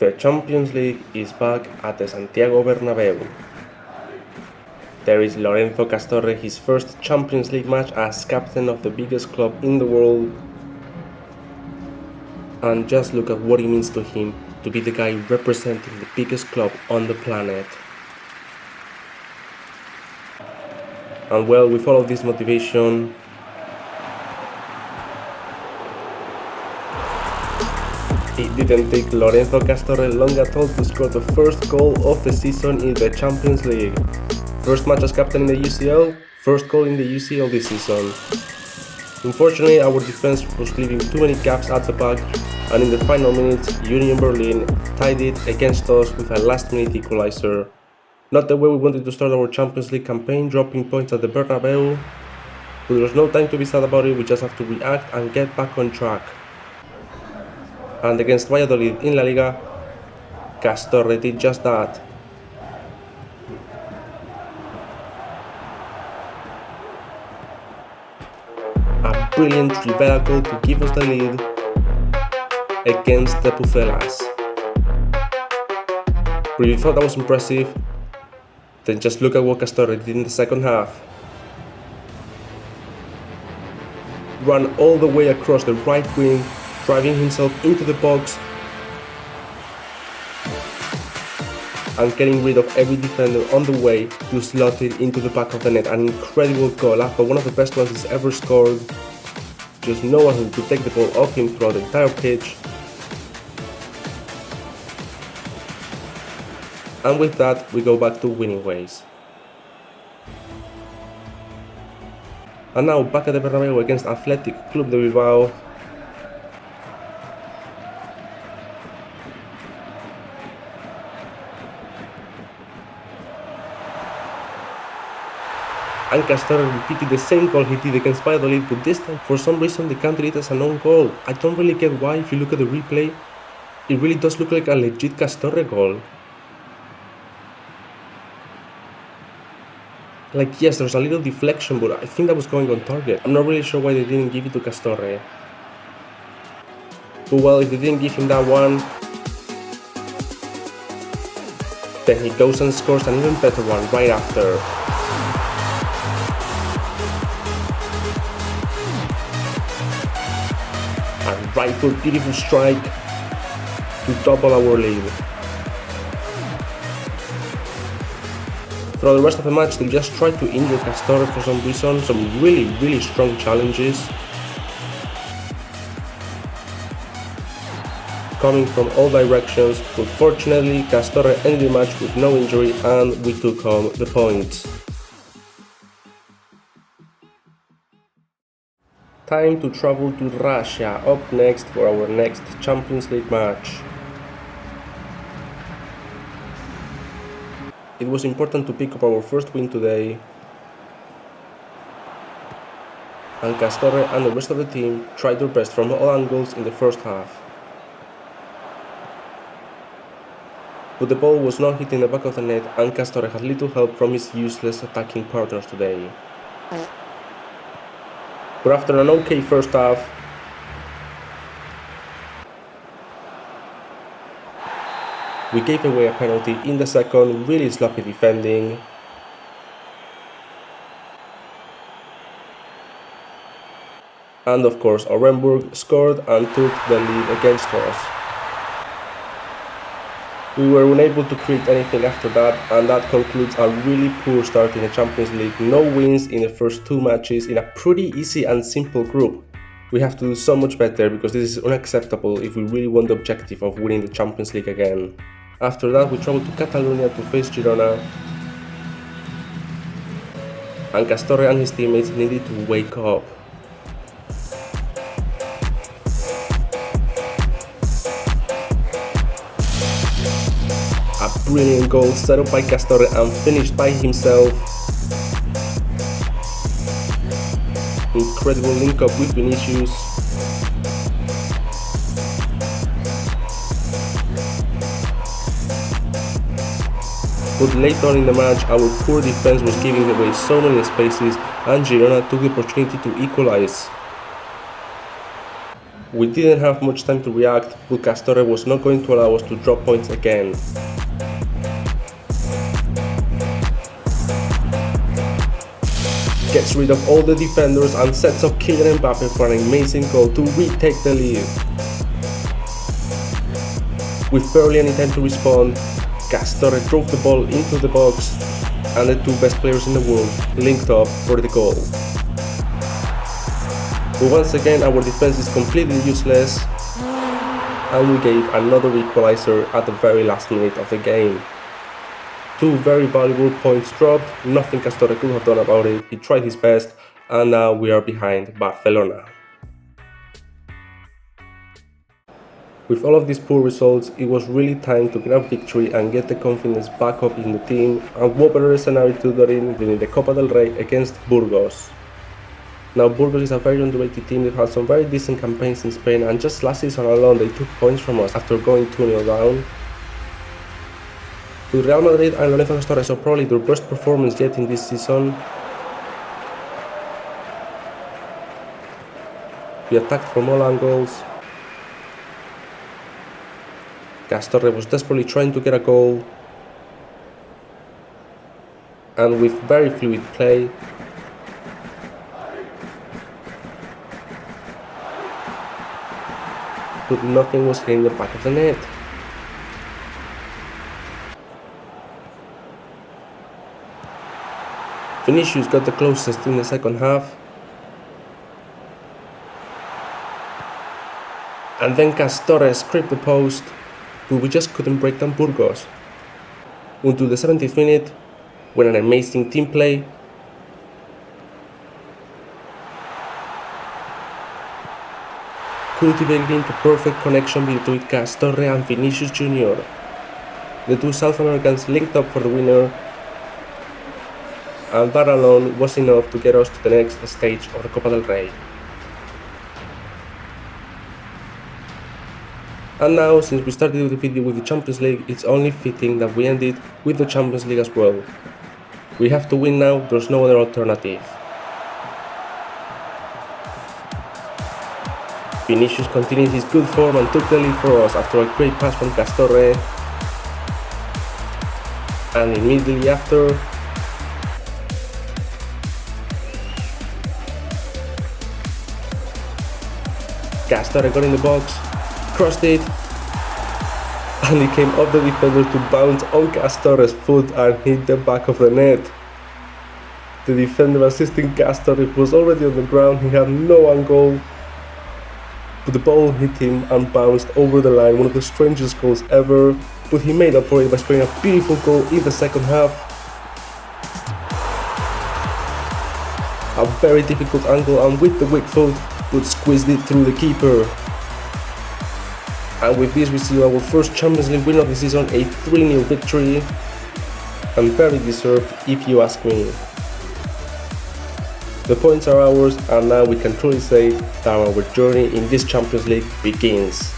The Champions League is back at the Santiago Bernabeu. There is Lorenzo Castorre, his first Champions League match as captain of the biggest club in the world. And just look at what it means to him to be the guy representing the biggest club on the planet. And well, with all of this motivation, it didn't take Lorenzo Castorre long at all to score the first goal of the season in the Champions League. First match as captain in the UCL, first goal in the UCL this season. Unfortunately, our defense was leaving too many gaps at the back, and in the final minutes, Union Berlin tied it against us with a last-minute equalizer. Not the way we wanted to start our Champions League campaign, dropping points at the Bernabeu, but there was no time to be sad about it. We just have to react and get back on track. And against Valladolid in La Liga, Castorre did just that. A brilliant Rivera goal to give us the lead against the Pucelas. Really thought that was impressive. Then just look at what Castorre did in the second half. Ran all the way across the right wing, driving himself into the box and getting rid of every defender on the way to slot it into the back of the net. An incredible goal, but one of the best ones he's ever scored. Just no one who could take the ball off him throughout the entire pitch. And with that, we go back to winning ways. And now back at the Bernabeu against Athletic Club de Bilbao. And Castorre repeated the same goal he did against Valladolid, but this time for some reason they counted it as an own goal. I don't really get why. If you look at the replay, it really does look like a legit Castorre goal. Like, yes, there's a little deflection, but I think that was going on target. I'm not really sure why they didn't give it to Castorre. But well, if they didn't give him that one, then he goes and scores an even better one right after. A right foot, beautiful strike to double our lead. Throughout the rest of the match, they just tried to injure Castorre for some reason, some really strong challenges coming from all directions, but fortunately Castorre ended the match with no injury and we took home the points. Time to travel to Russia, up next for our next Champions League match. It was important to pick up our first win today, and Castorre and the rest of the team tried their best from all angles in the first half. But the ball was not hitting the back of the net, and Castorre had little help from his useless attacking partners today. But after an okay first half, we gave away a penalty in the second, really sloppy defending. And of course, Orenburg scored and took the lead against us. We were unable to create anything after that, and that concludes a really poor start in the Champions League. No wins in the first two matches in a pretty easy and simple group. We have to do so much better because this is unacceptable if we really want the objective of winning the Champions League again. After that, we traveled to Catalonia to face Girona, and Castorre and his teammates needed to wake up. A brilliant goal set up by Castorre and finished by himself. Incredible link up with Vinicius. But later on in the match, our poor defense was giving away so many spaces and Girona took the opportunity to equalize. We didn't have much time to react, but Castorre was not going to allow us to drop points again. Gets rid of all the defenders and sets up Kylian for an amazing goal to retake the lead. With barely any time to respond, Castorre drove the ball into the box and the two best players in the world linked up for the goal. But once again our defense is completely useless and we gave another equalizer at the very last minute of the game. Two very valuable points dropped, nothing Castorre could have done about it, he tried his best and now we are behind Barcelona. With all of these poor results, it was really time to get a victory and get the confidence back up in the team, and what better scenario to do it than in the Copa del Rey against Burgos. Now Burgos is a very underrated team that had some very decent campaigns in Spain, and just last season alone they took points from us after going 2-0 down. With Real Madrid and Lorenzo Castorre saw probably their best performance yet in this season. We attacked from all angles. Castorre was desperately trying to get a goal. And with very fluid play, but nothing was hitting the back of the net. Vinicius got the closest in the second half. And then Castorre scraped the post, but we just couldn't break down Burgos. Until the 70th minute, when an amazing team play cultivated into perfect connection between Castorre and Vinicius Jr. The two South Americans linked up for the winner, and that alone was enough to get us to the next stage of the Copa del Rey. And now, since we started the video with the Champions League, it's only fitting that we end it with the Champions League as well. We have to win now, there's no other alternative. Vinicius continued his good form and took the lead for us after a great pass from Castorre. And immediately after, Castorre got in the box, crossed it, and he came off the defender to bounce on Castorre's foot and hit the back of the net. The defender assisting Castorre was already on the ground, he had no angle, but the ball hit him and bounced over the line, one of the strangest goals ever, but he made up for it by scoring a beautiful goal in the second half. A very difficult angle and with the weak foot, but squeezed it through the keeper. And with this we see our first Champions League win of the season, a 3-0 victory, and very deserved if you ask me. The points are ours and now we can truly say that our journey in this Champions League begins.